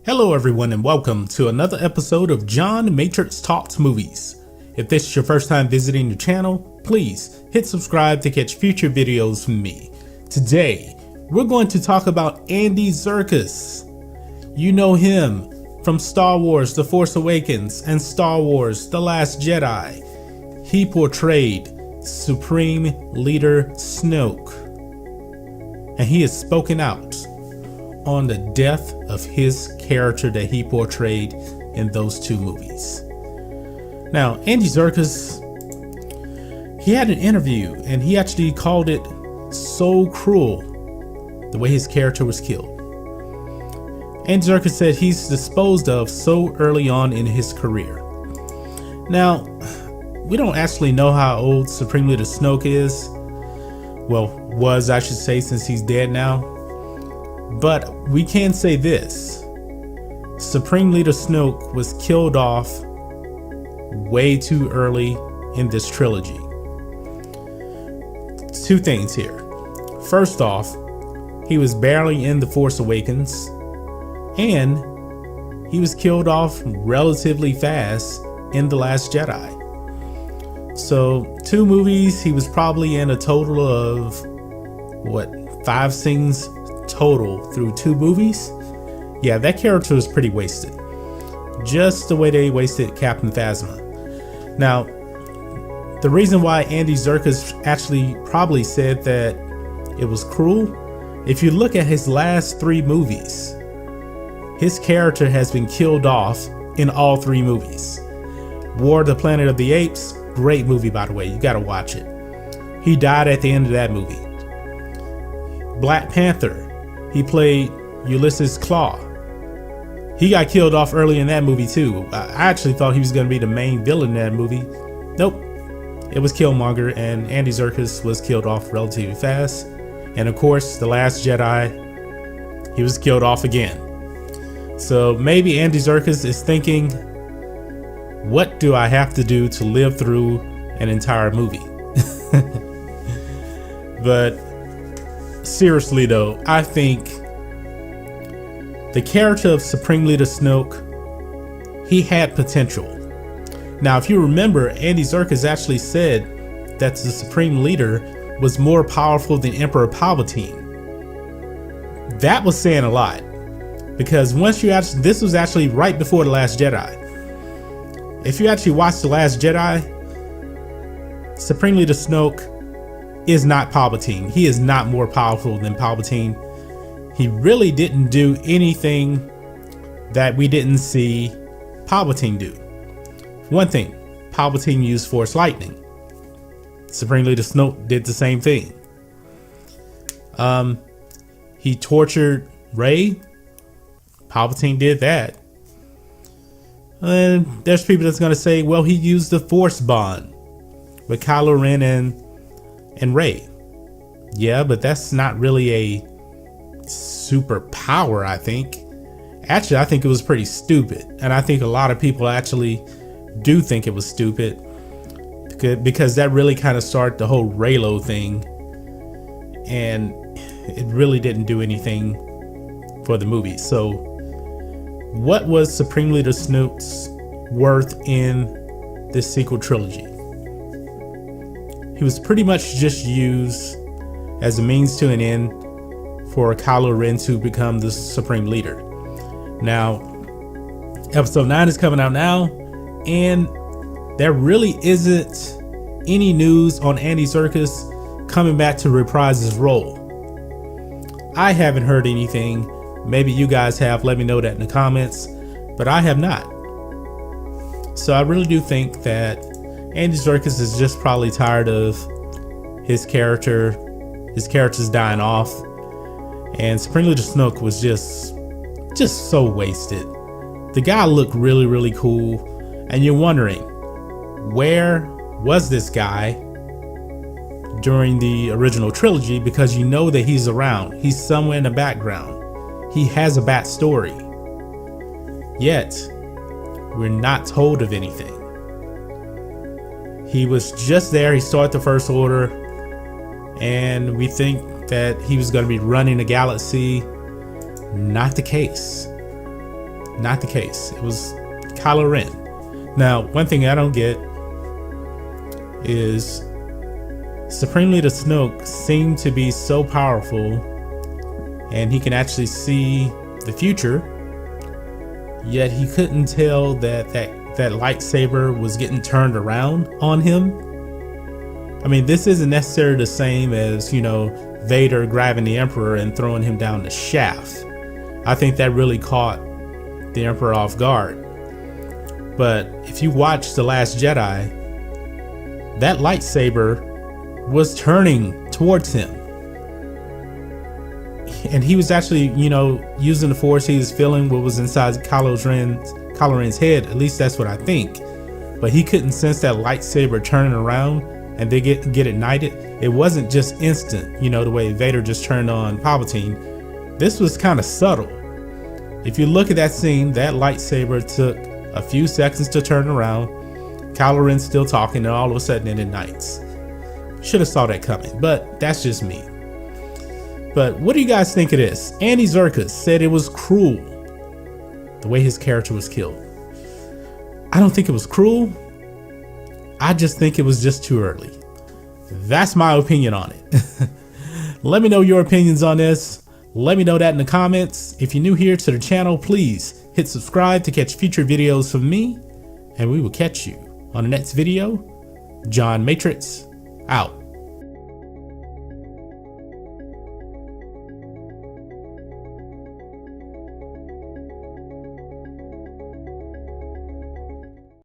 Hello everyone and welcome to another episode of John Matrixx Talks Movies. If this is your first time visiting the channel, please hit subscribe to catch future videos from me. Today, we're going to talk about Andy Serkis. You know him from Star Wars The Force Awakens and Star Wars The Last Jedi. He portrayed Supreme Leader Snoke, and he has spoken out on the death of his character that he portrayed in those two movies. Now, Andy Serkis, he had an interview and he actually called it so cruel the way his character was killed. Andy Serkis said he's disposed of so early on in his career. Now, we don't actually know how old Supreme Leader Snoke is. Well, was, I should say, since he's dead now. But we can say this: Supreme Leader Snoke was killed off way too early in this trilogy. Two things here. First off, he was barely in The Force Awakens, and he was killed off relatively fast in The Last Jedi. So, two movies, he was probably in a total of, 5 scenes total through 2 movies. Yeah, that character was pretty wasted, just the way they wasted Captain Phasma. Now, the reason why Andy Serkis actually probably said that it was cruel, if you look at his last 3 movies, his character has been killed off in all 3 movies. War of the Planet of the Apes, great movie by the way, you gotta watch it. He died at the end of that movie. Black Panther, he played Ulysses Claw. He got killed off early in that movie too. I actually thought he was going to be the main villain in that movie. Nope. It was Killmonger, and Andy Serkis was killed off relatively fast. And of course, The Last Jedi, he was killed off again. So maybe Andy Serkis is thinking, what do I have to do to live through an entire movie? But seriously though, I think the character of Supreme Leader Snoke, he had potential. Now, if you remember, Andy Serkis actually said that the Supreme Leader was more powerful than Emperor Palpatine. That was saying a lot, because once you actually, this was actually right before The Last Jedi. If you actually watch The Last Jedi, Supreme Leader Snoke is not Palpatine. He is not more powerful than Palpatine. He really didn't do anything that we didn't see Palpatine do. One thing, Palpatine used Force Lightning. Supreme Leader Snoke did the same thing. He tortured Rey. Palpatine did that. And there's people that's going to say, well, he used the Force bond with Kylo Ren and Rey. Yeah, but that's not really a superpower, I think. Actually, I think it was pretty stupid. And I think a lot of people actually do think it was stupid, because that really kind of started the whole Reylo thing. And it really didn't do anything for the movie. So what was Supreme Leader Snoke's worth in this sequel trilogy? He was pretty much just used as a means to an end for Kylo Ren to become the Supreme Leader. Now, episode 9 is coming out now, and there really isn't any news on Andy Serkis coming back to reprise his role. I haven't heard anything. Maybe you guys have. Let me know that in the comments, but I have not. So I really do think that Andy Serkis is just probably tired of his character. His character's dying off, and Supreme Leader Snoke was just so wasted. The guy looked really, really cool, and you're wondering, where was this guy during the original trilogy? Because you know that he's around. He's somewhere in the background. He has a backstory. Yet, we're not told of anything. He was just there. He started the First Order, and we think that he was going to be running the galaxy. Not the case. Not the case. It was Kylo Ren. Now, one thing I don't get is Supreme Leader Snoke seemed to be so powerful, and he can actually see the future, yet he couldn't tell that lightsaber was getting turned around on him. I mean, this isn't necessarily the same as, Vader grabbing the Emperor and throwing him down the shaft. I think that really caught the Emperor off guard. But if you watch The Last Jedi, that lightsaber was turning towards him. And he was actually, using the Force. He was feeling what was inside Kylo Ren's head. At least that's what I think. But he couldn't sense that lightsaber turning around and they get ignited. It wasn't just instant, the way Vader just turned on Palpatine. This was kind of subtle. If you look at that scene, that lightsaber took a few seconds to turn around. Kylo Ren's still talking, and all of a sudden it ignites. Should have saw that coming, but that's just me. But what do you guys think of this? Andy Serkis said it was cruel the way his character was killed. I don't think it was cruel. I just think it was just too early. That's my opinion on it. Let me know your opinions on this. Let me know that in the comments. If you're new here to the channel, please hit subscribe to catch future videos from me, and we will catch you on the next video. John Matrixx out.